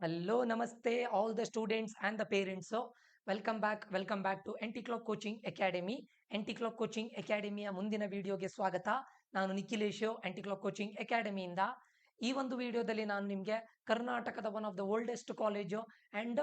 Hello, namaste, all the students and the parents. So, welcome back to NT Clock Coaching Academy. NT Clock Coaching Academy ಮುಂದಿನ ವಿಡಿಯೋಗೆ ಸ್ವಾಗತ. ನಾನು Nikhilesh NT Clock Coaching Academy ಇಂದ ಈ ಒಂದು ವಿಡಿಯೋದಲ್ಲಿ ನಾನು ನಿಮಗೆ ಕರ್ನಾಟಕದ one of the oldest college and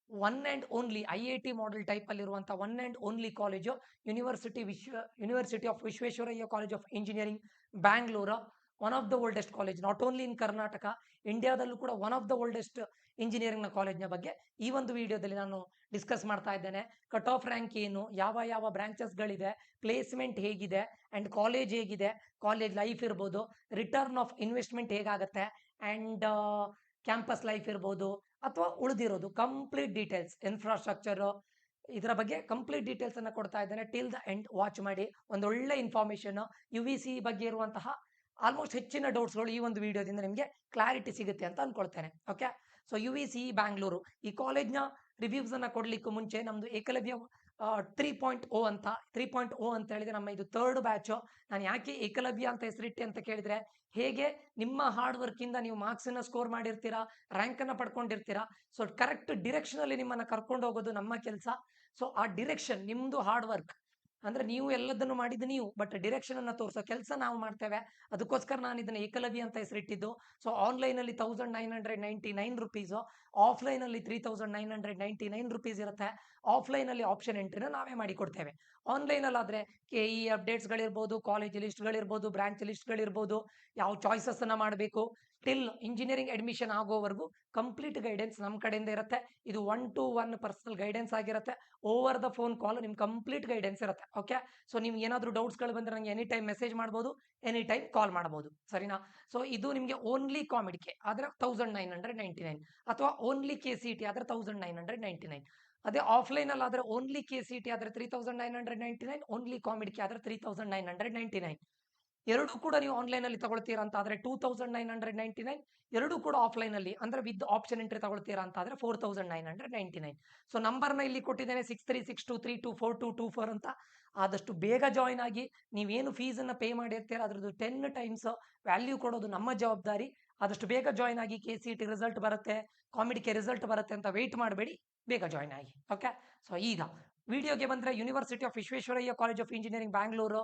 one and only IIT model type ಅಲ್ಲಿರುವಂತಹ one and only college university of Visvesvaraya college of engineering Bangalore. One of the oldest college, not only in Karnataka, ಇಂಡಿಯಾದಲ್ಲೂ ಕೂಡ one of the oldest engineering ನ ಕಾಲೇಜ್ನ ಬಗ್ಗೆ ಈ ಒಂದು ವಿಡಿಯೋದಲ್ಲಿ ನಾನು ಡಿಸ್ಕಸ್ ಮಾಡ್ತಾ ಇದ್ದೇನೆ. ಕಟ್ ಆಫ್ ರ್ಯಾಂಕ್ ಏನು, ಯಾವ ಯಾವ ಬ್ರಾಂಚಸ್ಗಳಿದೆ, ಪ್ಲೇಸ್ಮೆಂಟ್ ಹೇಗಿದೆ ಅಂಡ್ ಕಾಲೇಜ್ ಹೇಗಿದೆ, ಕಾಲೇಜ್ ಲೈಫ್ ಇರ್ಬೋದು, ರಿಟರ್ನ್ ಆಫ್ ಇನ್ವೆಸ್ಟ್ಮೆಂಟ್ ಹೇಗಾಗತ್ತೆ ಅಂಡ್ ಕ್ಯಾಂಪಸ್ ಲೈಫ್ ಇರ್ಬೋದು ಅಥವಾ ಉಳಿದಿರೋದು ಕಂಪ್ಲೀಟ್ ಡೀಟೇಲ್ಸ್, ಇನ್ಫ್ರಾಸ್ಟ್ರಕ್ಚರ್, ಇದರ ಬಗ್ಗೆ ಕಂಪ್ಲೀಟ್ ಡೀಟೇಲ್ಸ್ ಅನ್ನ ಕೊಡ್ತಾ ಇದ್ದೇನೆ. ಟಿಲ್ ದ ಎಂಡ್ ವಾಚ್ ಮಾಡಿ. ಒಂದೊಳ್ಳೆ ಇನ್ಫಾರ್ಮೇಶನ್ UVC ಬಗ್ಗೆ ಇರುವಂತಹ ಆಲ್ಮೋಸ್ಟ್ ಹೆಚ್ಚಿನ ಡೌಟ್ಸ್ಗಳು ಈ ಒಂದು ವಿಡಿಯೋದಿಂದ ನಿಮಗೆ ಕ್ಲಾರಿಟಿ ಸಿಗುತ್ತೆ ಅಂತ ಅನ್ಕೊಳ್ತೇನೆ. ಓಕೆ, ಸೊ UVC ಬ್ಯಾಂಗ್ಳೂರು ಈ ಕಾಲೇಜ್ನ ರಿವ್ಯೂಸ್ ಅನ್ನ ಕೊಡ್ಲಿಕ್ಕೂ ಮುಂಚೆ ನಮ್ದು ಏಕಲವ್ಯ 3.0 ಅಂತ ಹೇಳಿದ್ರೆ ನಮ್ಮ ಇದು ಥರ್ಡ್ ಬ್ಯಾಚ್. ನಾನು ಯಾಕೆ ಏಕಲವ್ಯ ಅಂತ ಹೆಸರಿಟ್ಟೆ ಅಂತ ಕೇಳಿದ್ರೆ, ಹೇಗೆ ನಿಮ್ಮ ಹಾರ್ಡ್ ವರ್ಕ್ ಇಂದ ನೀವು ಮಾರ್ಕ್ಸ್ ಅನ್ನ ಸ್ಕೋರ್ ಮಾಡಿರ್ತೀರಾ, ರ್ಯಾಂಕ್ ಅನ್ನ ಪಡ್ಕೊಂಡಿರ್ತೀರಾ, ಸೊ ಕರೆಕ್ಟ್ ಡಿರೆಕ್ಷನ್ ಅಲ್ಲಿ ನಿಮ್ಮನ್ನ ಕರ್ಕೊಂಡು ಹೋಗೋದು ನಮ್ಮ ಕೆಲಸ. ಸೊ ಆ ಡಿರೆಕ್ಷನ್ ನಿಮ್ದು ಹಾರ್ಡ್ ವರ್ಕ್ ಅಂದ್ರೆ ನೀವು ಎಲ್ಲದನ್ನು ಮಾಡಿದ್ದು ನೀವು, ಬಟ್ ಡಿರೆಕ್ಷನ್ ಅನ್ನ ತೋರಿಸೋ ಕೆಲಸ ನಾವು ಮಾಡ್ತೇವೆ. ಅದಕ್ಕೋಸ್ಕರ ನಾನು ಇದನ್ನ ಏಕಲವ್ಯ ಅಂತ ಹೆಸರಿಟ್ಟಿದ್ದು. ಸೊ ಆನ್ಲೈನ್ ಅಲ್ಲಿ 1999 ರುಪೀಸ್, ಆಫ್ಲೈನ್ ಅಲ್ಲಿ 3999 ರುಪೀಸ್ ಇರುತ್ತೆ. ಆಫ್ಲೈನ್ ಅಲ್ಲಿ ಆಪ್ಷನ್ ಎಂಟ್ರಿನ ನಾವೇ ಮಾಡಿ ಕೊಡ್ತೇವೆ. ಆನ್ಲೈನ್ ಅಲ್ಲಿ ಆದ್ರೆ KE ಅಪ್ಡೇಟ್ಸ್ ಗಳಿರ್ಬೋದು, ಕಾಲೇಜ್ ಲಿಸ್ಟ್ ಗಳಿರ್ಬೋದು, ಬ್ರಾಂಚ್ ಲಿಸ್ಟ್ ಗಳಿರ್ಬೋದು, ಯಾವ ಚಾಯ್ಸಸ್ ಅನ್ನ ಮಾಡಬೇಕು, ಟಿಲ್ ಇಂಜಿನಿಯರಿಂಗ್ ಅಡ್ಮಿಷನ್ ಆಗೋವರೆಗೂ ಕಂಪ್ಲೀಟ್ ಗೈಡೆನ್ಸ್ ನಮ್ಮ ಕಡೆಯಿಂದ ಇರುತ್ತೆ. ಇದು 1-to-1 ಪರ್ಸನಲ್ ಗೈಡೆನ್ಸ್ ಆಗಿರುತ್ತೆ. ಓವರ್ ದ ಫೋನ್ ಕಾಲ್ ನಿಮ್ ಕಂಪ್ಲೀಟ್ ಗೈಡೆನ್ಸ್ ಇರುತ್ತೆ. ಓಕೆ, ಸೊ ನಿಮ್ಗೆ ಏನಾದ್ರು ಡೌಟ್ಸ್ ಗಳು ಬಂದ್ರೆ ನಂಗೆ ಎನಿ ಟೈಮ್ ಮೆಸೇಜ್ ಮಾಡಬಹುದು, ಎನಿ ಟೈಮ್ ಕಾಲ್ ಮಾಡಬಹುದು, ಸರಿನಾ? ಸೊ ಇದು ನಿಮ್ಗೆ ಓನ್ಲಿ ಕಾಮಿಡಿಗೆ ಆದ್ರೆ 1999, ಅಥವಾ ಓನ್ಲಿ KCET ಆದ್ರೆ 1999. ಅದೇ ಆಫ್ಲೈನ್ ಅಲ್ಲಿ ಆದ್ರೆ ಓನ್ಲಿ KCET ಆದ್ರೆ 3999, ಓನ್ಲಿ ಕಾಮಿಡಿಗೆ ಆದ್ರೆ 3999. ಎರಡು ಕೂಡ ನೀವು ಆನ್ಲೈನ್ ಅಲ್ಲಿ ತಗೊಳ್ತೀರಾ ಅಂತ ಆದ್ರೆ 2999, ಎರಡು ಕೂಡ ಆಫ್ಲೈನ್ ಅಲ್ಲಿ ಅಂದ್ರೆ ವಿತ್ ಆಪ್ಷನ್ ಎಂಟ್ರಿ ತಗೊಳ್ತೀರಾ ಅಂತ ಆದ್ರೆ 4999. ಸೊ ನಂಬರ್ನ ಇಲ್ಲಿ ಕೊಟ್ಟಿದ್ದೇನೆ 6362324224 ಅಂತ. ಆದಷ್ಟು ಬೇಗ ಜಾಯಿನ್ ಆಗಿ. ನೀವೇನು ಫೀಸ್ ಅನ್ನ ಪೇ ಮಾಡಿರ್ತೀರಾ ಅದ್ರದ್ದು 10 ಟೈಮ್ಸ್ ವ್ಯಾಲ್ಯೂ ಕೊಡೋದು ನಮ್ಮ ಜವಾಬ್ದಾರಿ. ಆದಷ್ಟು ಬೇಗ ಜಾಯಿನ್ ಆಗಿ. KCET ರಿಸಲ್ಟ್ ಬರುತ್ತೆ, ಕಾಮಿಡಿಗೆ ರಿಸಲ್ಟ್ ಬರುತ್ತೆ ಅಂತ ವೇಟ್ ಮಾಡಬೇಡಿ, ಬೇಗ ಜಾಯಿನ್ ಆಗಿ. ಓಕೆ, ಸೊ ಈಗ ವಿಡಿಯೋಗೆ ಬಂದ್ರೆ, university of Visvesvaraya college of engineering Bangalore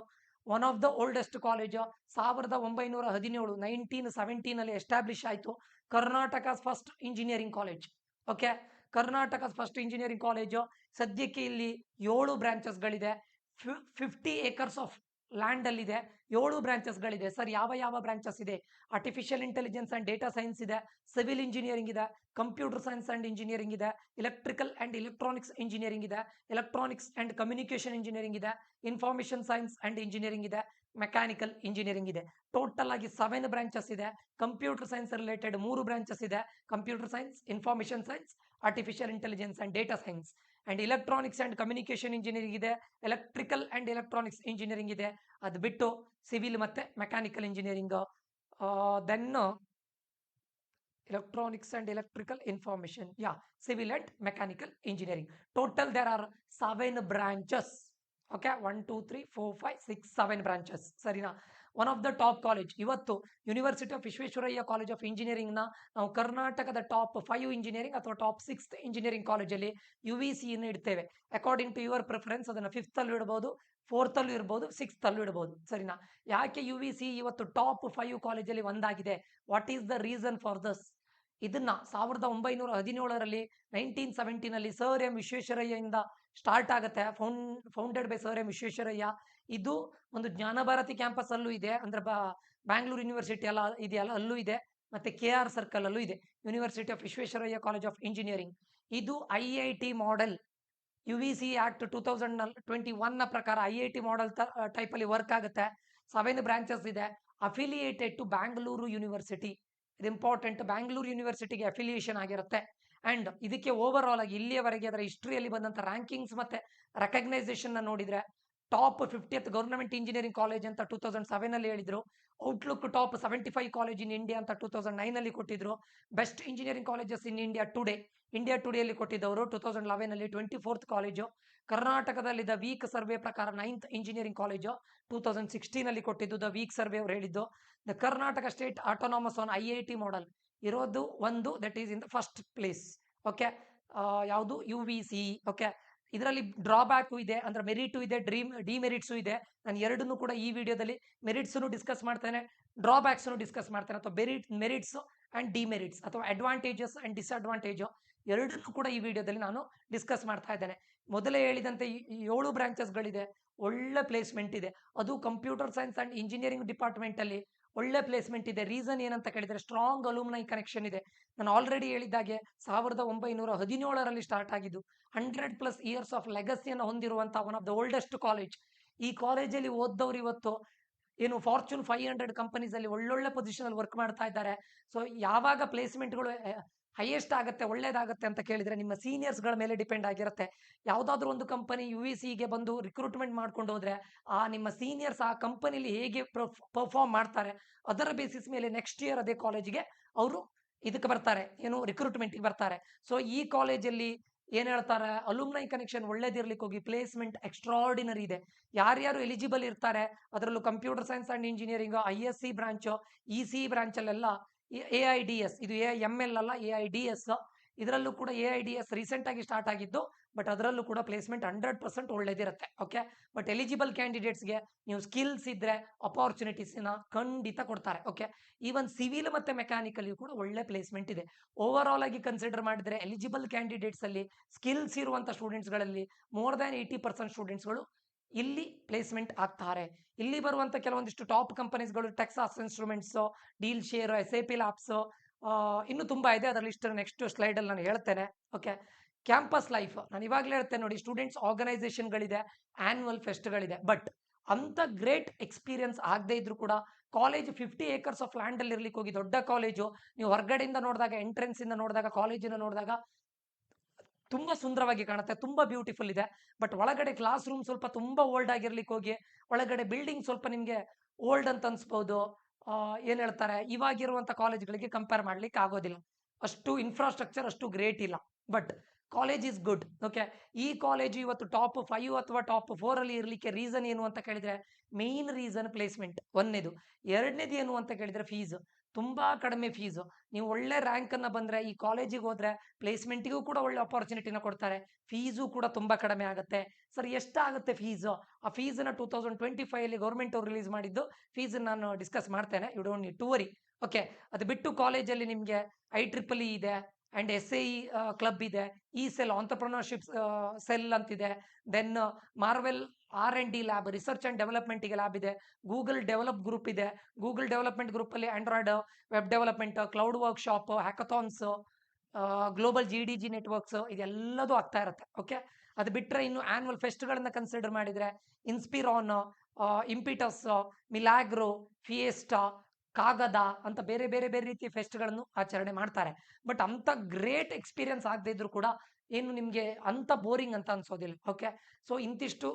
one of the oldest college. 1917 1917 ಅಲ್ಲಿ ಎಸ್ಟಾಬ್ಲಿಷ್ ಆಯಿತು. Karnataka first engineering college. Okay, Karnataka first engineering college. ಸದ್ಯಕ್ಕೆ ಇಲ್ಲಿ 7 ಬ್ರಾಂಚಸ್ಗಳಿದೆ. 50 acres ಆಫ್ ಲ್ಯಾಂಡ್ ಅಲ್ಲಿ ಇದೆ. 7 ಬ್ರಾಂಚಸ್ಗಳಿದೆ. ಸರ್, ಯಾವ ಯಾವ ಬ್ರಾಂಚಸ್ ಇದೆ? Artificial intelligence and data science ಇದೆ, ಸಿವಿಲ್ ಇಂಜಿನಿಯರಿಂಗ್ ಇದೆ, ಕಂಪ್ಯೂಟರ್ ಸೈನ್ಸ್ ಅಂಡ್ ಇಂಜಿನಿಯರಿಂಗ್ ಇದೆ, ಎಲೆಕ್ಟ್ರಿಕಲ್ ಅಂಡ್ ಎಲೆಕ್ಟ್ರಾನಿಕ್ಸ್ ಇಂಜಿನಿಯರಿಂಗ್ ಇದೆ, ಎಲೆಕ್ಟ್ರಾನಿಕ್ಸ್ ಅಂಡ್ ಕಮ್ಯುನಿಕೇಶನ್ ಇಂಜಿನಿಯರಿಂಗ್ ಇದೆ, ಇನ್ಫಾರ್ಮೇಶನ್ ಸೈನ್ಸ್ ಅಂಡ್ ಇಂಜಿನಿಯರಿಂಗ್ ಇದೆ, ಮೆಕ್ಯಾನಿಕಲ್ ಇಂಜಿನಿಯರಿಂಗ್ ಇದೆ. ಟೋಟಲ್ ಆಗಿ 7 ಬ್ರಾಂಚಸ್ ಇದೆ. ಕಂಪ್ಯೂಟರ್ ಸೈನ್ಸ್ ರಿಲೇಟೆಡ್ 3 ಬ್ರಾಂಚಸ್ ಇದೆ. Computer science, information science, artificial intelligence and data science. And electronics and communication engineering ಇದೆ, electrical and electronics engineering ಇದೆ. ಅದು ಬಿಟ್ಟು ಸಿವಿಲ್ ಮತ್ತೆ mechanical engineering, then electronics and electrical information, yeah, civil and mechanical engineering. Total there are 7 branches. Okay, 1 2 3 4 5 6 7 branches, ಸರಿನಾ? One of the top college. ಇವತ್ತು university of Visvesvaraya college of engineering ನ ನಾವು ಕರ್ನಾಟಕದ top 5 engineering ಅಥವಾ top 6 engineering ಕಾಲೇಜಲ್ಲಿ UVC ಇಡ್ತೇವೆ. According to your preference ಅದನ್ನ 5th ಅಲ್ಲೂ ಇಡಬಹುದು, 4th ಅಲ್ಲೂ ಇರಬಹುದು, 6th ಅಲ್ಲೂ ಇಡಬಹುದು, ಸರಿನಾ? ಯಾಕೆ UVC ಇವತ್ತು ಟಾಪ್ 5 ಕಾಲೇಜಲ್ಲಿ ಒಂದಾಗಿದೆ? What is the reason for this? ಇದನ್ನ 1917ರಲ್ಲಿ 1917 ಸರ್ ಎಂ ವಿಶ್ವೇಶ್ವರಯ್ಯ ಇಂದ ಸ್ಟಾರ್ಟ್ ಆಗುತ್ತೆ. Founded by sir M Visvesvaraya. ಇದು ಒಂದು ಜ್ಞಾನಭಾರತಿ ಕ್ಯಾಂಪಸ್ ಅಲ್ಲೂ ಇದೆ, ಅಂದ್ರೆ ಬ್ಯಾಂಗ್ಳೂರು ಯೂನಿವರ್ಸಿಟಿ ಅಲ್ಲ ಇದೆಯಲ್ಲ, ಅಲ್ಲೂ ಇದೆ. ಮತ್ತೆ KR ಸರ್ಕಲ್ ಅಲ್ಲೂ ಇದೆ, university of Visvesvaraya college of engineering. ಇದು IIT ಮಾಡೆಲ್. UVC ಆಕ್ಟ್ 2021 ನ ಪ್ರಕಾರ IIT ಮಾಡೆಲ್ ಟೈಪ್ ಅಲ್ಲಿ ವರ್ಕ್ ಆಗುತ್ತೆ. 7 ಬ್ರಾಂಚಸ್ ಇದೆ. Affiliated to Bangalore university. ಇದು ಇಂಪಾರ್ಟೆಂಟ್, ಬ್ಯಾಂಗ್ಳೂರು ಯೂನಿವರ್ಸಿಟಿಗೆ ಅಫಿಲಿಯೇಷನ್ ಆಗಿರುತ್ತೆ. ಅಂಡ್ ಇದಕ್ಕೆ ಓವರ್ ಆಲ್ ಆಗಿ ಇಲ್ಲಿಯವರೆಗೆ ಅದರ ಹಿಸ್ಟ್ರಿಯಲ್ಲಿ ಬಂದಂತ ರ್ಯಾಂಕಿಂಗ್ಸ್ ಮತ್ತೆ ರೆಕಗ್ನೈಸೇಷನ್ ನೋಡಿದ್ರೆ, top 50th government engineering college ಅಂತ 2007 ಅಲ್ಲಿ ಹೇಳಿದ್ರು. Outlook top 75 college in India ಅಂತ 2009 ಅಲ್ಲಿ ಕೊಟ್ಟಿದ್ರು. Best engineering colleges in India ಟುಡೇಯಲ್ಲಿ ಕೊಟ್ಟಿದ್ದವರು 2011 ಅಲ್ಲಿ 24th ಕಾಲೇಜು. ಕರ್ನಾಟಕದಲ್ಲಿ ದ ವೀಕ್ ಸರ್ವೆ ಪ್ರಕಾರ 9th ಇಂಜಿನಿಯರಿಂಗ್ ಕಾಲೇಜು 2016 ಅಲ್ಲಿ ಕೊಟ್ಟಿದ್ದು. ದ ವೀಕ್ ಸರ್ವೆ ಅವರು ಹೇಳಿದ್ದು the Karnataka state autonomous on IIT model. ಇರೋದು ಒಂದು, that is in the first place. Okay, ಯಾವುದು UVC. ಓಕೆ, ಇದರಲ್ಲಿ ಡ್ರಾಬ್ಯಾಕು ಇದೆ, ಅಂದ್ರೆ ಮೆರಿಟು ಇದೆ, ಡಿಮೆರಿಟ್ಸು ಇದೆ. ನಾನು ಎರಡನ್ನೂ ಕೂಡ ಈ ವಿಡಿಯೋದಲ್ಲಿ ಮೆರಿಟ್ಸನ್ನು ಡಿಸ್ಕಸ್ ಮಾಡ್ತೇನೆ, ಡ್ರಾಬ್ಯಾಕ್ಸನ್ನು ಡಿಸ್ಕಸ್ ಮಾಡ್ತೇನೆ, ಅಥವಾ ಮೆರಿಟ್ಸ್ ಅಂಡ್ ಡಿಮೆರಿಟ್ಸ್, ಅಥವಾ ಅಡ್ವಾಂಟೇಜಸ್ ಅಂಡ್ ಡಿಸ್ಅಡ್ವಾಂಟೇಜ್ ಎರಡನ್ನೂ ಕೂಡ ಈ ವಿಡಿಯೋದಲ್ಲಿ ನಾನು ಡಿಸ್ಕಸ್ ಮಾಡ್ತಾ ಇದ್ದೇನೆ. ಮೊದಲೇ ಹೇಳಿದಂತೆ 7 ಬ್ರಾಂಚಸ್ಗಳಿದೆ, ಒಳ್ಳೆ ಪ್ಲೇಸ್ಮೆಂಟ್ ಇದೆ, ಅದು computer science and engineering department ಅಲ್ಲಿ ಒಳ್ಳೆ ಪ್ಲೇಸ್ಮೆಂಟ್ ಇದೆ. ರೀಸನ್ ಏನಂತ ಕೇಳಿದ್ರೆ ಸ್ಟ್ರಾಂಗ್ ಅಲೂಮ್ನೈ ಕನೆಕ್ಷನ್ ಇದೆ. ನಾನು ಆಲ್ರೆಡಿ ಹೇಳಿದ್ದಾಗೆ 1917ರಲ್ಲಿ ಸ್ಟಾರ್ಟ್ ಆಗಿದ್ದು, 100+ ಇಯರ್ಸ್ ಆಫ್ ಲೆಗಸಿಯನ್ನು ಹೊಂದಿರುವಂತಹ one of the oldest college. ಈ ಕಾಲೇಜಲ್ಲಿ ಓದ್ದವ್ರು ಇವತ್ತು ಏನು ಫಾರ್ಚೂನ್ 500 ಕಂಪನೀಸ್ ಅಲ್ಲಿ ಒಳ್ಳೊಳ್ಳೆ ಪೊಸಿಷನ್ ಅಲ್ಲಿ ವರ್ಕ್ ಮಾಡ್ತಾ ಇದ್ದಾರೆ. ಸೊ ಯಾವಾಗ ಪ್ಲೇಸ್ಮೆಂಟ್ಗಳು ಹೈಯೆಸ್ಟ್ ಆಗುತ್ತೆ, ಒಳ್ಳೇದಾಗುತ್ತೆ ಅಂತ ಕೇಳಿದ್ರೆ ನಿಮ್ಮ ಸೀನಿಯರ್ಸ್ಗಳ ಮೇಲೆ ಡಿಪೆಂಡ್ ಆಗಿರುತ್ತೆ. ಯಾವುದಾದ್ರೂ ಒಂದು ಕಂಪನಿ UVCಗೆ ಬಂದು ರಿಕ್ರೂಟ್ಮೆಂಟ್ ಮಾಡ್ಕೊಂಡು ಹೋದ್ರೆ ಆ ನಿಮ್ಮ ಸೀನಿಯರ್ಸ್ ಆ ಕಂಪನಿಲಿ ಹೇಗೆ ಪರ್ಫಾರ್ಮ್ ಮಾಡ್ತಾರೆ ಅದರ ಬೇಸಿಸ್ ಮೇಲೆ ನೆಕ್ಸ್ಟ್ ಇಯರ್ ಅದೇ ಕಾಲೇಜಿಗೆ ಅವರು ಇದಕ್ಕೆ ಬರ್ತಾರೆ, ಏನು ರಿಕ್ರೂಟ್ಮೆಂಟ್ಗೆ ಬರ್ತಾರೆ. ಸೊ ಈ ಕಾಲೇಜಲ್ಲಿ ಏನ್ ಹೇಳ್ತಾರೆ, ಅಲುಮ್ನೈ ಕನೆಕ್ಷನ್ ಒಳ್ಳೇದಿರ್ಲಿಕ್ಕೆ ಹೋಗಿ ಪ್ಲೇಸ್ಮೆಂಟ್ ಎಕ್ಸ್ಟ್ರಾರ್ಡಿನರಿ ಇದೆ. ಯಾರ್ಯಾರು ಎಲಿಜಿಬಲ್ ಇರ್ತಾರೆ ಅದರಲ್ಲೂ computer science and engineering ISC branch, EC branch ಅಲ್ಲೆಲ್ಲ AIDS, ಇದು AIML ಅಲ್ಲ, AIDS. ಇದರಲ್ಲೂ ಕೂಡ AIDS ರೀಸೆಂಟ್ ಆಗಿ ಸ್ಟಾರ್ಟ್ ಆಗಿದ್ದು, ಬಟ್ ಅದರಲ್ಲೂ ಕೂಡ ಪ್ಲೇಸ್ಮೆಂಟ್ 100% ಒಳ್ಳೇದಿರುತ್ತೆ. ಓಕೆ, ಬಟ್ ಎಲಿಜಿಬಲ್ ಕ್ಯಾಂಡಿಡೇಟ್ಸ್ಗೆ ನೀವು ಸ್ಕಿಲ್ಸ್ ಇದ್ರೆ ಅಪಾರ್ಚುನಿಟೀಸ್ನ ಖಂಡಿತ ಕೊಡ್ತಾರೆ. ಓಕೆ, ಈವನ್ ಸಿವಿಲ್ ಮತ್ತೆ ಮೆಕ್ಯಾನಿಕಲ್ ಕೂಡ ಒಳ್ಳೆ ಪ್ಲೇಸ್ಮೆಂಟ್ ಇದೆ. ಓವರ್ ಆಲ್ ಆಗಿ ಕನ್ಸಿಡರ್ ಮಾಡಿದ್ರೆ ಎಲಿಜಿಬಲ್ ಕ್ಯಾಂಡಿಡೇಟ್ಸ್ ಅಲ್ಲಿ ಸ್ಕಿಲ್ಸ್ ಇರುವಂತ ಸ್ಟೂಡೆಂಟ್ಸ್ಗಳಲ್ಲಿ ಮೋರ್ ದ್ಯಾನ್ 80% ಸ್ಟೂಡೆಂಟ್ಸ್ಗಳು ಇಲ್ಲಿ ಪ್ಲೇಸ್ಮೆಂಟ್ ಆಗ್ತಾರೆ. ಇಲ್ಲಿ ಬರುವಂತ ಕೆಲವೊಂದಿಷ್ಟು ಟಾಪ್ ಕಂಪನೀಸ್ಗಳು Texas Instruments, DealShare, SAP labs, ಇನ್ನು ತುಂಬಾ ಇದೆ. ಅದರ ಲಿಸ್ಟ್ ನೆಕ್ಸ್ಟ್ ಸ್ಲೈಡ್ ಅಲ್ಲಿ ನಾನು ಹೇಳ್ತೇನೆ. ಓಕೆ, ಕ್ಯಾಂಪಸ್ ಲೈಫ್ ನಾನು ಇವಾಗಲೇ ಹೇಳ್ತೇನೆ ನೋಡಿ, ಸ್ಟೂಡೆಂಟ್ಸ್ ಆರ್ಗನೈಸೇಷನ್ಗಳಿದೆ, ಆನ್ಯುವಲ್ ಫೆಸ್ಟ್ಗಳಿದೆ, ಬಟ್ ಅಂತ ಗ್ರೇಟ್ ಎಕ್ಸ್ಪೀರಿಯನ್ಸ್ ಆಗದೆ ಇದ್ರು ಕೂಡ ಕಾಲೇಜ್ 50 acres ಆಫ್ ಲ್ಯಾಂಡ್ ಅಲ್ಲಿ ಇರ್ಲಿಕ್ಕೆ ಹೋಗಿ ದೊಡ್ಡ ಕಾಲೇಜು, ನೀವು ಹೊರಗಡೆಯಿಂದ ನೋಡಿದಾಗ, ಎಂಟ್ರೆನ್ಸ್ ಇಂದ ನೋಡಿದಾಗ, ಕಾಲೇಜಿನ ನೋಡಿದಾಗ ತುಂಬಾ ಸುಂದರವಾಗಿ ಕಾಣುತ್ತೆ, ತುಂಬಾ ಬ್ಯೂಟಿಫುಲ್ ಇದೆ. ಬಟ್ ಒಳಗಡೆ ಕ್ಲಾಸ್ ರೂಮ್ ಸ್ವಲ್ಪ ತುಂಬಾ ಓಲ್ಡ್ ಆಗಿರ್ಲಿಕ್ಕೆ ಹೋಗಿ ಒಳಗಡೆ ಬಿಲ್ಡಿಂಗ್ ಸ್ವಲ್ಪ ನಿಮ್ಗೆ ಓಲ್ಡ್ ಅಂತ ಅನ್ಸ್ಬೋದು. ಏನ್ ಹೇಳ್ತಾರೆ, ಇವಾಗಿರುವಂತ ಕಾಲೇಜ್ಗಳಿಗೆ ಕಂಪೇರ್ ಮಾಡ್ಲಿಕ್ಕೆ ಆಗೋದಿಲ್ಲ, ಅಷ್ಟು ಇನ್ಫ್ರಾಸ್ಟ್ರಕ್ಚರ್ ಅಷ್ಟು ಗ್ರೇಟ್ ಇಲ್ಲ. But college is good. Okay, ಈ ಕಾಲೇಜು ಇವತ್ತು ಟಾಪ್ 5 ಅಥವಾ ಟಾಪ್ 4 ಅಲ್ಲಿ ಇರ್ಲಿಕ್ಕೆ ರೀಸನ್ ಏನು ಅಂತ ಕೇಳಿದ್ರೆ, ಮೇನ್ ರೀಸನ್ ಪ್ಲೇಸ್ಮೆಂಟ್ ಒಂದನೇದು. ಎರಡನೇದು ಏನು ಅಂತ ಕೇಳಿದ್ರೆ ಫೀಸ್, ತುಂಬಾ ಕಡಿಮೆ ಫೀಸು. ನೀವು ಒಳ್ಳೆ ರ್ಯಾಂಕ್ ಅನ್ನ ಬಂದ್ರೆ ಈ ಕಾಲೇಜಿಗೆ ಹೋದ್ರೆ ಪ್ಲೇಸ್ಮೆಂಟ್ಗೂ ಕೂಡ ಒಳ್ಳೆ ಅಪಾರ್ಚುನಿಟಿನ ಕೊಡ್ತಾರೆ, ಫೀಸು ಕೂಡ ತುಂಬಾ ಕಡಿಮೆ ಆಗುತ್ತೆ. ಸರ್ ಎಷ್ಟಾಗುತ್ತೆ ಫೀಸು? ಆ ಫೀಸನ್ನ 2025 ಅಲ್ಲಿ ಗೌರ್ಮೆಂಟ್ ಅವ್ರು ರಿಲೀಸ್ ಮಾಡಿದ್ದು ಫೀಸ್ ನಾನು ಡಿಸ್ಕಸ್ ಮಾಡ್ತೇನೆ, you don't need to worry. Okay, ಅದು ಬಿಟ್ಟು ಕಾಲೇಜಲ್ಲಿ ನಿಮಗೆ IEEE ಇದೆ ಅಂಡ್ SAE ಕ್ಲಬ್ ಇದೆ, ಸೆಲ್ ಆಂಟರ್ಪ್ರಿನರ್ಶಿಪ್ ಸೆಲ್ ಅಂತಿದೆ, then Marvell R&D lab, research and ಡೆವಲಪ್ಮೆಂಟ್ಗೆ ಲ್ಯಾಬ್ ಇದೆ, ಗೂಗಲ್ ಡೆವಲಪ್ ಗ್ರೂಪ್ ಇದೆ, ಗೂಗಲ್ ಡೆವಲಪ್ಮೆಂಟ್ ಗ್ರೂಪ್ ಅಲ್ಲಿ Android web development, cloud workshop, hackathons, global GDG networks, ಇದೆಲ್ಲದೂ ಆಗ್ತಾ ಇರುತ್ತೆ. ಓಕೆ, ಅದು ಬಿಟ್ಟರೆ ಇನ್ನು ಆನ್ಯುವಲ್ ಫೆಸ್ಟ್ಗಳನ್ನ ಕನ್ಸಿಡರ್ ಮಾಡಿದ್ರೆ ಇನ್ಸ್ಪಿರಾನ್, ಇಂಪಿಟಸ್, ಮಿಲಾಗ್ರೋ, ಫಿಯೆಸ್ಟಾ, ಕಾಗದ ಅಂತ ಬೇರೆ ಬೇರೆ ಬೇರೆ ರೀತಿಯ ಫೆಸ್ಟ್ಗಳನ್ನು ಆಚರಣೆ ಮಾಡ್ತಾರೆ. ಬಟ್ ಅಂತ ಗ್ರೇಟ್ ಎಕ್ಸ್ಪೀರಿಯನ್ಸ್ ಆಗದೆ ಇದ್ರು ಕೂಡ ಏನು ನಿಮಗೆ ಅಂತ ಬೋರಿಂಗ್ ಅಂತ ಅನ್ಸೋದಿಲ್ಲ. ಓಕೆ, ಸೊ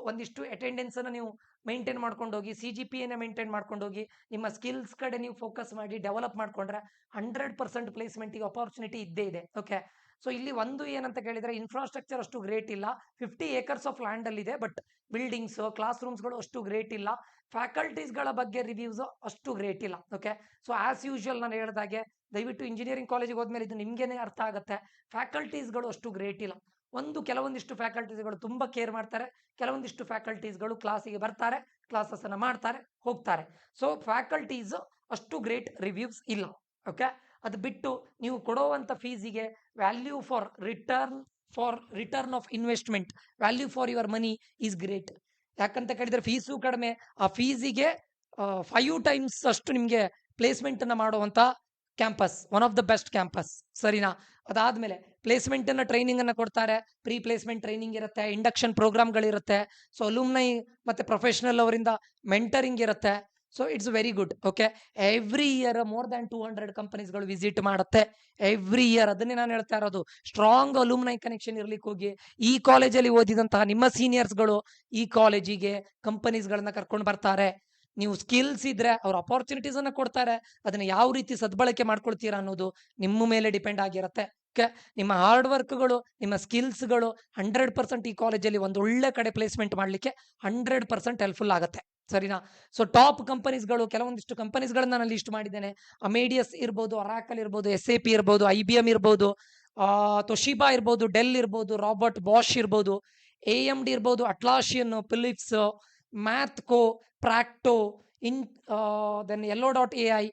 ಒಂದಿಷ್ಟು ಅಟೆಂಡೆನ್ಸ್ ಅನ್ನ ನೀವು ಮೇಂಟೈನ್ ಮಾಡ್ಕೊಂಡು ಹೋಗಿ, CGPA ಮೇಂಟೈನ್ ಮಾಡ್ಕೊಂಡು ಹೋಗಿ, ನಿಮ್ಮ ಸ್ಕಿಲ್ಸ್ ಕಡೆ ನೀವು ಫೋಕಸ್ ಮಾಡಿ ಡೆವಲಪ್ ಮಾಡ್ಕೊಂಡ್ರೆ 100% ಪ್ಲೇಸ್ಮೆಂಟ್ಗೆ ಅಪಾರ್ಚುನಿಟಿ ಇದ್ದೇ ಇದೆ. ಓಕೆ, ಸೊ ಇಲ್ಲಿ ಒಂದು ಏನಂತ ಕೇಳಿದ್ರೆ ಇನ್ಫ್ರಾಸ್ಟ್ರಕ್ಚರ್ ಅಷ್ಟು ಗ್ರೇಟ್ ಇಲ್ಲ, 50 acres ಆಫ್ ಲ್ಯಾಂಡ್ ಅಲ್ಲಿ ಇದೆ, ಬಟ್ ಬಿಲ್ಡಿಂಗ್ಸ್, ಕ್ಲಾಸ್ ರೂಮ್ಸ್ಗಳು ಅಷ್ಟು ಗ್ರೇಟ್ ಇಲ್ಲ, ಫ್ಯಾಕಲ್ಟೀಸ್ಗಳ ಬಗ್ಗೆ ರಿವ್ಯೂಸ್ ಅಷ್ಟು ಗ್ರೇಟ್ ಇಲ್ಲ. ಓಕೆ, ಸೊ ಆಸ್ ಯೂಶುವಲ್ ನಾನು ಹೇಳಿದಾಗೆ ದಯವಿಟ್ಟು ಇಂಜಿನಿಯರಿಂಗ್ ಕಾಲೇಜಿಗೆ ಹೋದ್ಮೇಲೆ ಇದು ನಿಮ್ಗೇನೆ ಅರ್ಥ ಆಗುತ್ತೆ, ಫ್ಯಾಕಲ್ಟೀಸ್ಗಳು ಅಷ್ಟು ಗ್ರೇಟ್ ಇಲ್ಲ. ಕೆಲವೊಂದಿಷ್ಟು ಫ್ಯಾಕಲ್ಟೀಸ್ಗಳು ತುಂಬಾ ಕೇರ್ ಮಾಡ್ತಾರೆ, ಕೆಲವೊಂದಿಷ್ಟು ಫ್ಯಾಕಲ್ಟೀಸ್ಗಳು ಕ್ಲಾಸಿಗೆ ಬರ್ತಾರೆ, ಕ್ಲಾಸಸ್ ಅನ್ನ ಮಾಡ್ತಾರೆ, ಹೋಗ್ತಾರೆ. ಸೊ ಫ್ಯಾಕಲ್ಟೀಸ್ ಅಷ್ಟು ಗ್ರೇಟ್ ರಿವ್ಯೂಸ್ ಇಲ್ಲ. ಓಕೆ, ಅದು ಬಿಟ್ಟು ನೀವು ಕೊಡುವಂತ ಫೀಸಿಗೆ value return of investment, value for your money is great. ಯಾಕಂತ ಕೇಳಿದ್ರೆ ಫೀಸು ಕಡಿಮೆ, ಆ ಫೀಸಿಗೆ 5 times ಅಷ್ಟು ನಿಮಗೆ ಪ್ಲೇಸ್ಮೆಂಟ್ ಅನ್ನ ಮಾಡುವಂತ campus, one of the best campus. ಸರಿನಾ? ಅದಾದ್ಮೇಲೆ ಪ್ಲೇಸ್ಮೆಂಟ್ ಅನ್ನ ಟ್ರೈನಿಂಗ್ ಅನ್ನ ಕೊಡ್ತಾರೆ, ಪ್ರೀ ಪ್ಲೇಸ್ಮೆಂಟ್ ಟ್ರೈನಿಂಗ್ ಇರುತ್ತೆ, ಇಂಡಕ್ಷನ್ ಪ್ರೋಗ್ರಾಮ್ಗಳಿರುತ್ತೆ, ಸೊ ಅಲುಮ್ನೈ ಮತ್ತೆ ಪ್ರೊಫೆಷನಲ್ ಅವರಿಂದ ಮೆಂಟರಿಂಗ್ ಇರುತ್ತೆ. So it's very good. Okay, every year more than 200 ಕಂಪನೀಸ್ಗಳು ವಿಸಿಟ್ ಮಾಡುತ್ತೆ ಎವ್ರಿ ಇಯರ್. ಅದನ್ನೇ ನಾನು ಹೇಳ್ತಾ ಇರೋದು, ಸ್ಟ್ರಾಂಗ್ ಅಲುಮ್ನೈ ಕನೆಕ್ಷನ್ ಇರ್ಲಿಕ್ಕೆ ಹೋಗಿ ಈ ಕಾಲೇಜಲ್ಲಿ ಓದಿದಂತಹ ನಿಮ್ಮ ಸೀನಿಯರ್ಸ್ಗಳು ಈ ಕಾಲೇಜಿಗೆ ಕಂಪನೀಸ್ಗಳನ್ನ ಕರ್ಕೊಂಡು ಬರ್ತಾರೆ. ನೀವು ಸ್ಕಿಲ್ಸ್ ಇದ್ರೆ ಅವ್ರ ಅಪಾರ್ಚುನಿಟೀಸ್ ಅನ್ನ ಕೊಡ್ತಾರೆ, ಅದನ್ನ ಯಾವ ರೀತಿ ಸದ್ಬಳಕೆ ಮಾಡ್ಕೊಳ್ತೀರಾ ಅನ್ನೋದು ನಿಮ್ಮ ಮೇಲೆ ಡಿಪೆಂಡ್ ಆಗಿರುತ್ತೆ. ಓಕೆ, ನಿಮ್ಮ ಹಾರ್ಡ್ ವರ್ಕ್ಗಳು, ನಿಮ್ಮ ಸ್ಕಿಲ್ಸ್ಗಳು 100% ಈ ಕಾಲೇಜಲ್ಲಿ ಒಂದು ಒಳ್ಳೆ ಕಡೆ ಪ್ಲೇಸ್ಮೆಂಟ್ ಮಾಡ್ಲಿಕ್ಕೆ 100% ಹೆಲ್ಪ್ಫುಲ್ ಆಗುತ್ತೆ. ಸರಿನಾ? ಸೊ ಟಾಪ್ ಕಂಪನೀಸ್ಗಳು ಕೆಲವೊಂದಿಷ್ಟು ಕಂಪನೀಸ್ಗಳನ್ನ ನಾನು ಲಿಸ್ಟ್ ಮಾಡಿದ್ದೇನೆ. ಅಮೇಡಿಯಸ್ ಇರ್ಬೋದು, ಅರಾಕಲ್ ಇರ್ಬೋದು, SAP ಇರ್ಬೋದು, IBM ಇರ್ಬೋದು, ತೊಶಿಬಾ ಇರ್ಬೋದು, ಡೆಲ್ ಇರ್ಬೋದು, ರಾಬರ್ಟ್ ಬಾಷ್ ಇರ್ಬೋದು, AMD ಇರ್ಬೋದು, ಅಟ್ಲಾಶಿಯನ್, ಫಿಲಿಪ್ಸ್, ಮ್ಯಾಥ್ಕೋ, ಪ್ರಾಕ್ಟೋ, ಇನ್ ದೆನ್ Yellow.ai,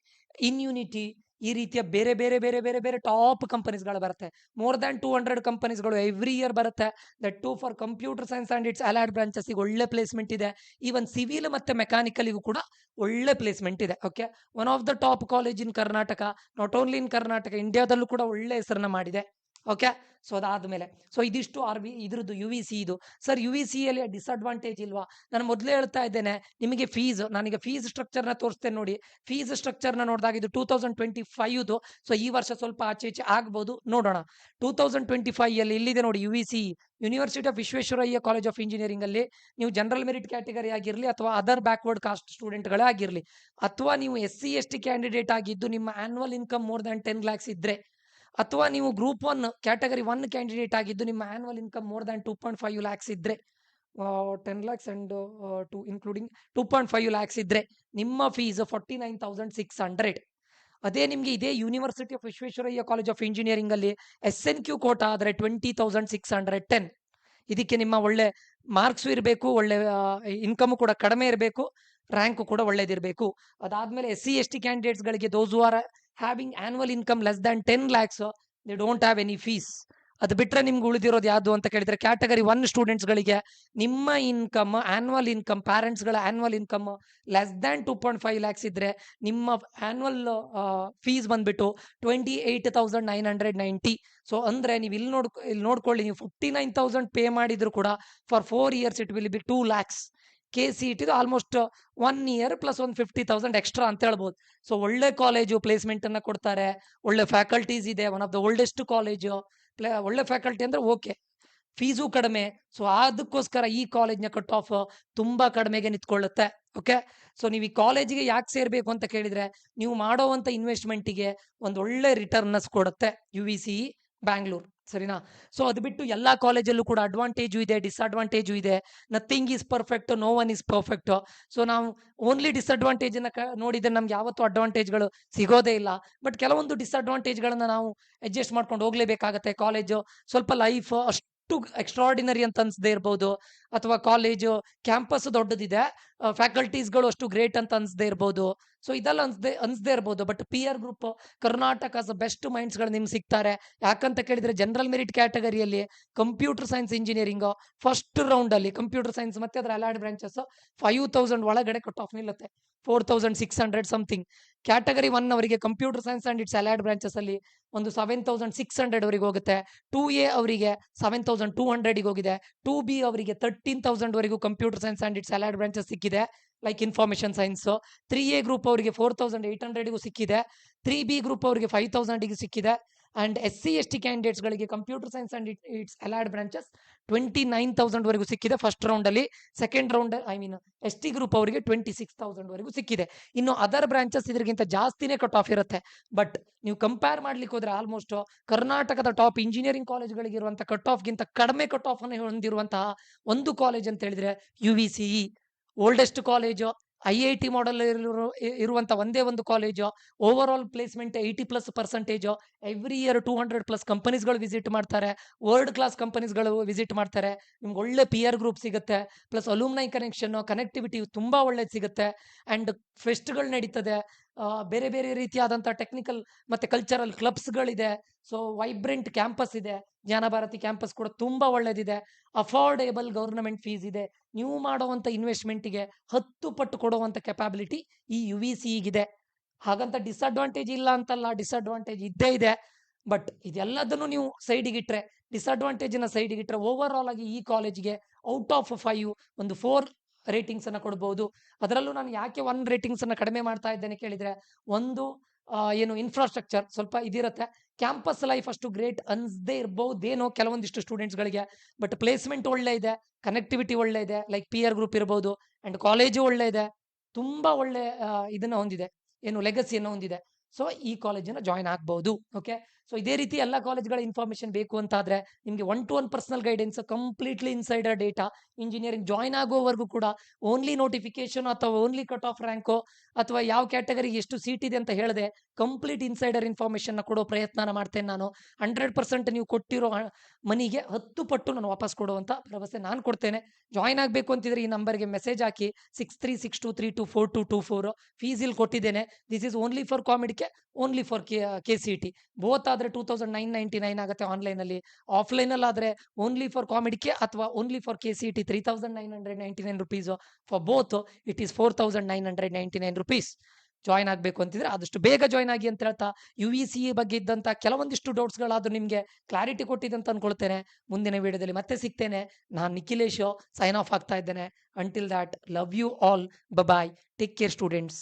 ಇನ್ಯೂನಿಟಿ, ಈ ರೀತಿಯ ಬೇರೆ ಬೇರೆ ಬೇರೆ ಬೇರೆ ಬೇರೆ ಟಾಪ್ ಕಂಪನೀಸ್ಗಳು ಬರುತ್ತೆ. ಮೋರ್ ದ್ಯಾನ್ 200 ಕಂಪನೀಸ್ಗಳು ಎವ್ರಿ ಇಯರ್ ಬರುತ್ತೆ. That too for computer science and its allied branches ಒಳ್ಳೆ ಪ್ಲೇಸ್ಮೆಂಟ್ ಇದೆ. ಈವನ್ ಸಿವಿಲ್ ಮತ್ತೆ ಮೆಕ್ಯಾನಿಕಲ್ಗೂ ಕೂಡ ಒಳ್ಳೆ ಪ್ಲೇಸ್ಮೆಂಟ್ ಇದೆ. Okay, one of the top college in Karnataka, not only in Karnataka, ಇಂಡಿಯಾದಲ್ಲೂ ಕೂಡ ಒಳ್ಳೆ ಹೆಸರನ್ನ ಮಾಡಿದೆ. ಓಕೆ, ಸೊ ಅದಾದ್ಮೇಲೆ ಸೊ ಇದಿಷ್ಟು ಇದ್ರದ್ದು UVC. ಇದು ಸರ್ UVC ಅಲ್ಲಿ ಡಿಸ್ಅಡ್ವಾಂಟೇಜ್ ಇಲ್ವಾ? ನಾನು ಮೊದಲೇ ಹೇಳ್ತಾ ಇದ್ದೇನೆ ನಿಮಗೆ ಫೀಸ್, ನಾನೀಗ ಫೀಸ್ ಸ್ಟ್ರಕ್ಚರ್ನ ತೋರಿಸ್ತೇನೆ ನೋಡಿ. ಫೀಸ್ ಸ್ಟ್ರಕ್ಚರ್ನ ನೋಡಿದಾಗ ಇದು 2025. ಸೊ ಈ ವರ್ಷ ಸ್ವಲ್ಪ ಆಚೆ ಈಚೆ ಆಗ್ಬೋದು, ನೋಡೋಣ. 2025 ಅಲ್ಲಿ ಇಲ್ಲಿದೆ ನೋಡಿ UVC, university of Visvesvaraya college of engineering ಅಲ್ಲಿ ನೀವು ಜನರಲ್ ಮೆರಿಟ್ ಕ್ಯಾಟಗರಿ ಆಗಿರಲಿ ಅಥವಾ ಅದರ್ ಬ್ಯಾಕ್ವರ್ಡ್ ಕಾಸ್ಟ್ ಸ್ಟೂಡೆಂಟ್ಗಳೇ ಆಗಿರಲಿ, ಅಥವಾ ನೀವು SC ST ಕ್ಯಾಂಡಿಡೇಟ್ ಆಗಿದ್ದು ನಿಮ್ಮ annual income more than 10 lakhs ಇದ್ರೆ, ಅಥವಾ ನೀವು ಗ್ರೂಪ್ 1 ಕ್ಯಾಟಗರಿ 1 ಕ್ಯಾಂಡಿಡೇಟ್ ಆಗಿದ್ದು ನಿಮ್ಮ annual income more than 2.5 lakhs ಇದ್ರೆ, 10 lakhs ಅಂಡ್ ಇನ್ಕ್ಲೂಡಿಂಗ್ 2.5 lakhs ಇದ್ರೆ ನಿಮ್ಮ ಫೀಸ್ 49,600. ಅದೇ ನಿಮಗೆ ಇದೇ university of Visvesvaraya college of engineering ಅಲ್ಲಿ SNQ ಕೋಟಾ ಆದರೆ 20,610. ಇದಕ್ಕೆ ನಿಮ್ಮ ಒಳ್ಳೆ ಮಾರ್ಕ್ಸ್ ಇರಬೇಕು, ಒಳ್ಳೆ ಇನ್ಕಮ್ ಕೂಡ ಕಡಿಮೆ ಇರಬೇಕು, ರ್ಯಾಂಕ್ ಕೂಡ ಒಳ್ಳೇದಿರಬೇಕು. ಅದಾದ್ಮೇಲೆ SC ST ಕ್ಯಾಂಡಿಡೇಟ್ಸ್ಗಳಿಗೆ those who are having annual income less than 10 lakhs, they don't have any fees. ಅದು ಬಿಟ್ಟರೆ ನಿಮ್ಗೆ ಉಳಿದಿರೋದು ಯಾವುದು ಅಂತ ಕೇಳಿದ್ರೆ ಕ್ಯಾಟಗರಿ 1 ಸ್ಟೂಡೆಂಟ್ಸ್ಗಳಿಗೆ ನಿಮ್ಮ ಇನ್ಕಮ್, ಆನ್ಯುವಲ್ ಇನ್ಕಮ್, ಪ್ಯಾರೆಂಟ್ಸ್ಗಳ annual income less than 2.5 lakhs ಇದ್ರೆ ನಿಮ್ಮ ಆನ್ಯುವಲ್ ಫೀಸ್ ಬಂದ್ಬಿಟ್ಟು 28,990. ಸೊ ಅಂದ್ರೆ ನೀವು ಇಲ್ಲಿ ನೋಡ್ಕೊಳ್ಳಿ, ನೀವು 59,000 ಪೇ ಮಾಡಿದ್ರು ಕೂಡ for 4 years it will be 2 lakhs. KCET almost 1 year plus ಒಂದು 50,000 ಎಕ್ಸ್ಟ್ರಾ ಅಂತ ಹೇಳ್ಬೋದು. ಸೊ ಒಳ್ಳೆ ಕಾಲೇಜು, ಪ್ಲೇಸ್ಮೆಂಟ್ ಅನ್ನ ಕೊಡ್ತಾರೆ, ಒಳ್ಳೆ ಫ್ಯಾಕಲ್ಟೀಸ್ ಇದೆ, one of the oldest college, ಒಳ್ಳೆ ಫ್ಯಾಕಲ್ಟಿ ಅಂದ್ರೆ ಓಕೆ, ಫೀಸು ಕಡಿಮೆ. ಸೊ ಅದಕ್ಕೋಸ್ಕರ ಈ ಕಾಲೇಜ್ನ ಕಟ್ ಆಫ್ ತುಂಬಾ ಕಡಿಮೆಗೆ ನಿಂತ್ಕೊಳ್ಳುತ್ತೆ. ಓಕೆ, ಸೊ ನೀವು ಈ ಕಾಲೇಜಿಗೆ ಯಾಕೆ ಸೇರ್ಬೇಕು ಅಂತ ಕೇಳಿದ್ರೆ ನೀವು ಮಾಡೋವಂಥ ಇನ್ವೆಸ್ಟ್ಮೆಂಟಿಗೆ ಒಂದು ಒಳ್ಳೆ ರಿಟರ್ನ್ಸ್ ಕೊಡುತ್ತೆ UVC ಬ್ಯಾಂಗ್ಳೂರ್. ಸರಿನಾ? ಸೊ ಅದು ಬಿಟ್ಟು ಎಲ್ಲಾ ಕಾಲೇಜಲ್ಲೂ ಕೂಡ ಅಡ್ವಾಂಟೇಜು ಇದೆ, ಡಿಸ್ಅಡ್ವಾಂಟೇಜು ಇದೆ. Nothing is perfect, no one is perfect. So ನಾವು ಓನ್ಲಿ ಡಿಸ್ಅಡ್ವಾಂಟೇಜ್ ಅನ್ನ ನೋಡಿದ್ರೆ ನಮ್ಗೆ ಯಾವತ್ತೂ ಅಡ್ವಾಂಟೇಜ್ಗಳು ಸಿಗೋದೇ ಇಲ್ಲ. ಬಟ್ ಕೆಲವೊಂದು ಡಿಸ್ಅಡ್ವಾಂಟೇಜ್ಗಳನ್ನ ನಾವು ಅಡ್ಜಸ್ಟ್ ಮಾಡ್ಕೊಂಡು ಹೋಗ್ಲೇಬೇಕಾಗತ್ತೆ. ಕಾಲೇಜು ಸ್ವಲ್ಪ ಲೈಫ್ ಅಷ್ಟು ಎಕ್ಸ್ಟ್ರಾರ್ಡಿನರಿ ಅಂತ ಅನ್ಸದೇ ಇರ್ಬೋದು, ಅಥವಾ ಕಾಲೇಜು ಕ್ಯಾಂಪಸ್ ದೊಡ್ಡದಿದೆ, ಫ್ಯಾಕಲ್ಟೀಸ್ಗಳು ಅಷ್ಟು ಗ್ರೇಟ್ ಅಂತ ಅನ್ಸದೇ ಇರ್ಬೋದು. ಸೊ ಇದೆಲ್ಲ ಅನ್ಸದೇ ಇರ್ಬೋದು. ಬಟ್ PR ಗ್ರೂಪ್ ಕರ್ನಾಟಕದ ಬೆಸ್ಟ್ ಮೈಂಡ್ಸ್ಗಳು ನಿಮ್ಗೆ ಸಿಗ್ತಾರೆ. ಯಾಕಂತ ಕೇಳಿದ್ರೆ ಜನರಲ್ ಮೆರಿಟ್ ಕ್ಯಾಟಗರಿಯಲ್ಲಿ computer science engineering first round ಅಲ್ಲಿ ಕಂಪ್ಯೂಟರ್ ಸೈನ್ಸ್ ಮತ್ತೆ ಅದರ ಅಲೈಡ್ ಬ್ರಾಂಚಸ್ 5,000 ಒಳಗಡೆ ಕಟ್ ಆಫ್ ನಿಲ್ಲುತ್ತೆ, 4,600 ಸಮಥಿಂಗ್. ಕ್ಯಾಟಗರಿ 1 ಅವರಿಗೆ computer science and its allied branches ಅಲ್ಲಿ ಒಂದು 7,600 ಅವರಿಗೆ ಹೋಗುತ್ತೆ. 2A ಅವರಿಗೆ 7,200 ಹೋಗಿದೆ. 2B ಅವರಿಗೆ 13,000 ವರೆಗೂ computer science and its allied branches ಸಿಕ್ಕಿದೆ, like information science. 3A group ಅವರಿಗೆ 4,800 ಸಿಕ್ಕಿದೆ. 3B ಗ್ರೂಪ್ ಅವರಿಗೆ 5,000 ಸಿಕ್ಕಿದೆ. ಅಂಡ್ SC ST ಕ್ಯಾಂಡಿಡೇಟ್ಸ್ಗಳಿಗೆ computer science and its allied branches 29,000 ವರೆಗೂ ಸಿಕ್ಕಿದೆ ಫಸ್ಟ್ ರೌಂಡ್ ಅಲ್ಲಿ. ಸೆಕೆಂಡ್ ರೌಂಡ್ ST ಗ್ರೂಪ್ ಅವರಿಗೆ 26,000 ವರೆಗೂ ಸಿಕ್ಕಿದೆ. ಇನ್ನು ಅದರ್ ಬ್ರಾಂಚಸ್ ಇದಕ್ಕಿಂತ ಜಾಸ್ತಿನೇ ಕಟ್ ಆಫ್ ಇರುತ್ತೆ. ಬಟ್ ನೀವು ಕಂಪೇರ್ ಮಾಡ್ಲಿಕ್ಕೆ ಹೋದ್ರೆ ಆಲ್ಮೋಸ್ಟ್ ಕರ್ನಾಟಕದ ಟಾಪ್ ಇಂಜಿನಿಯರಿಂಗ್ ಕಾಲೇಜ್ಗಳಿಗೆ ಇರುವಂತಹ ಕಟ್ ಆಫ್ಗಿಂತ ಕಡಿಮೆ ಕಟ್ ಆಫ್ ಅನ್ನು ಹೊಂದಿರುವಂತಹ ಒಂದು ಕಾಲೇಜ್ ಅಂತ ಹೇಳಿದ್ರೆ UVCE. Oldest college, IIT model ಇರುವಂತ ಒಂದೇ ಒಂದು college. Overall placement 80+%. Every year 200+ ಕಂಪನೀಸ್ಗಳು ವಿಸಿಟ್ ಮಾಡ್ತಾರೆ, ವರ್ಲ್ಡ್ ಕ್ಲಾಸ್ ಕಂಪನೀಸ್ಗಳು ವಿಸಿಟ್ ಮಾಡ್ತಾರೆ. ನಿಮ್ಗೆ ಒಳ್ಳೆ PR ಗ್ರೂಪ್ ಸಿಗುತ್ತೆ, ಪ್ಲಸ್ ಅಲೂಮ್ನೈ ಕನೆಕ್ಟಿವಿಟಿ ತುಂಬಾ ಒಳ್ಳೇದು ಸಿಗುತ್ತೆ. ಅಂಡ್ ಫೆಸ್ಟ್ಗಳು ನಡೀತದೆ, ಬೇರೆ ಬೇರೆ ರೀತಿಯಾದಂಥ ಟೆಕ್ನಿಕಲ್ ಮತ್ತೆ ಕಲ್ಚರಲ್ ಕ್ಲಬ್ಸ್ಗಳಿದೆ. ಸೊ ವೈಬ್ರೆಂಟ್ ಕ್ಯಾಂಪಸ್ ಇದೆ, ಜ್ಞಾನಭಾರತಿ ಕ್ಯಾಂಪಸ್ ಕೂಡ ತುಂಬಾ ಒಳ್ಳೇದಿದೆ. ಅಫೋರ್ಡೇಬಲ್ ಗವರ್ನಮೆಂಟ್ ಫೀಸ್ ಇದೆ. ನೀವು ಮಾಡುವಂಥ ಇನ್ವೆಸ್ಟ್ಮೆಂಟಿಗೆ 10 ಪಟ್ಟು ಕೊಡುವಂಥ ಕೆಪಾಬಿಲಿಟಿ ಈ UVCಗಿದೆ. ಹಾಗಂತ ಡಿಸ್ಅಡ್ವಾಂಟೇಜ್ ಇಲ್ಲ ಅಂತಲ್ಲ, ಡಿಸ್ಅಡ್ವಾಂಟೇಜ್ ಇದ್ದೇ ಇದೆ. ಬಟ್ ಇದೆಲ್ಲದನ್ನು ನೀವು ಸೈಡಿಗಿಟ್ರೆ, ಡಿಸ್ಅಡ್ವಾಂಟೇಜ್ನ ಸೈಡಿಗಿಟ್ರೆ, ಓವರ್ ಆಲ್ ಆಗಿ ಈ ಕಾಲೇಜಿಗೆ ಔಟ್ ಆಫ್ 5 ಒಂದು 4 ರೇಟಿಂಗ್ಸ್ ಅನ್ನ ಕೊಡ್ಬೋದು. ಅದರಲ್ಲೂ ನಾನು ಯಾಕೆ 1 ರೇಟಿಂಗ್ಸ್ ಅನ್ನ ಕಡಿಮೆ ಮಾಡ್ತಾ ಇದ್ದೇನೆ ಕೇಳಿದ್ರೆ, ಒಂದು ಏನು ಇನ್ಫ್ರಾಸ್ಟ್ರಕ್ಚರ್ ಸ್ವಲ್ಪ ಇದಿರುತ್ತೆ. ಕ್ಯಾಂಪಸ್ ಲೈಫ್ ಅಷ್ಟು ಗ್ರೇಟ್ ಅನ್ಸದೇ ಇರ್ಬಹುದೇನೋ ಕೆಲವೊಂದಿಷ್ಟು ಸ್ಟೂಡೆಂಟ್ಸ್ಗಳಿಗೆ, ಬಟ್ ಪ್ಲೇಸ್ಮೆಂಟ್ ಒಳ್ಳೆ ಇದೆ, ಕನೆಕ್ಟಿವಿಟಿ ಒಳ್ಳೆ ಇದೆ, ಲೈಕ್ PR ಗ್ರೂಪ್ ಇರ್ಬೋದು. ಅಂಡ್ ಕಾಲೇಜು ಒಳ್ಳೆ ಇದೆ, ತುಂಬಾ ಒಳ್ಳೆ ಇದನ್ನ ಹೊಂದಿದೆ, ಏನು ಲೆಗಸಿಯನ್ನು ಹೊಂದಿದೆ. ಸೊ ಈ ಕಾಲೇಜಿನ ಜಾಯ್ನ್ ಆಗ್ಬಹುದು. ಓಕೆ, ಸೊ ಇದೇ ರೀತಿ ಎಲ್ಲ ಕಾಲೇಜ್ಗಳ ಇನ್ಫಾರ್ಮೇಶನ್ ಬೇಕು ಅಂತಾದ್ರೆ ನಿಮಗೆ 1-to-1 personal guidance, completely insider data, engineering join ಆಗೋವರೆಗೂ ಕೂಡ ಓನ್ಲಿ ನೋಟಿಫಿಕೇಶನ್ ಅಥವಾ ಓನ್ಲಿ ಕಟ್ ಆಫ್ ರ್ಯಾಂಕು ಅಥವಾ ಯಾವ ಕ್ಯಾಟಗರಿಗೆ ಎಷ್ಟು ಸೀಟ್ ಇದೆ ಅಂತ ಹೇಳದೆ ಕಂಪ್ಲೀಟ್ ಇನ್ಸೈಡರ್ ಇನ್ಫಾರ್ಮೇಶನ್ ಕೊಡೋ ಪ್ರಯತ್ನ ಮಾಡ್ತೇನೆ ನಾನು. 100% ನೀವು ಕೊಟ್ಟಿರೋ ಮನಿಗೆ 10 ಪಟ್ಟು ನಾನು ವಾಪಸ್ ಕೊಡುವಂತ ಭರವಸೆ ನಾನು ಕೊಡ್ತೇನೆ. ಜಾಯ್ನ್ ಆಗಬೇಕು ಅಂತಿದ್ರೆ ಈ ನಂಬರ್ಗೆ ಮೆಸೇಜ್ ಹಾಕಿ 6362324224. ಫೀಸ್ ಇಲ್ಲಿ ಕೊಟ್ಟಿದ್ದೇನೆ. ದಿಸ್ ಇಸ್ ಓನ್ಲಿ ಫಾರ್ ಕಾಮಿಡಿಗೆ, ಓನ್ಲಿ ಫಾರ್ KCET. ಬೋತ್ ಆದ್ರೆ 2999 ಆಗುತ್ತೆ ಆನ್ಲೈನಲ್ಲಿ. ಆಫ್ಲೈನಲ್ಲಿ ಆದ್ರೆ ಓನ್ಲಿ ಫಾರ್ ಕಾಮಿಡಿಗೆ ಅಥವಾ only for KCET 3999 rupees. For both it is 4999 rupees. Join ಆಗಬೇಕು ಅಂತಿದ್ರೆ ಆದಷ್ಟು ಬೇಗ ಜಾಯ್ನ್ ಆಗಿ ಅಂತ ಹೇಳ್ತಾ, UECE ಬಗ್ಗೆ ಇದ್ದಂಥ ಕೆಲವೊಂದಿಷ್ಟು ಡೌಟ್ಸ್ಗಳಾದ್ರೂ ನಿಮಗೆ ಕ್ಲಾರಿಟಿ ಕೊಟ್ಟಿದೆ ಅಂತ ಅನ್ಕೊಳ್ತೇನೆ. ಮುಂದಿನ ವಿಡಿಯೋದಲ್ಲಿ ಮತ್ತೆ ಸಿಗ್ತೇನೆ. ನಾನು ನಿಖಿಲೇಶ್ ಸೈನ್ ಆಫ್ ಆಗ್ತಾ ಇದ್ದೇನೆ. Until that, love you all, bye, take care students.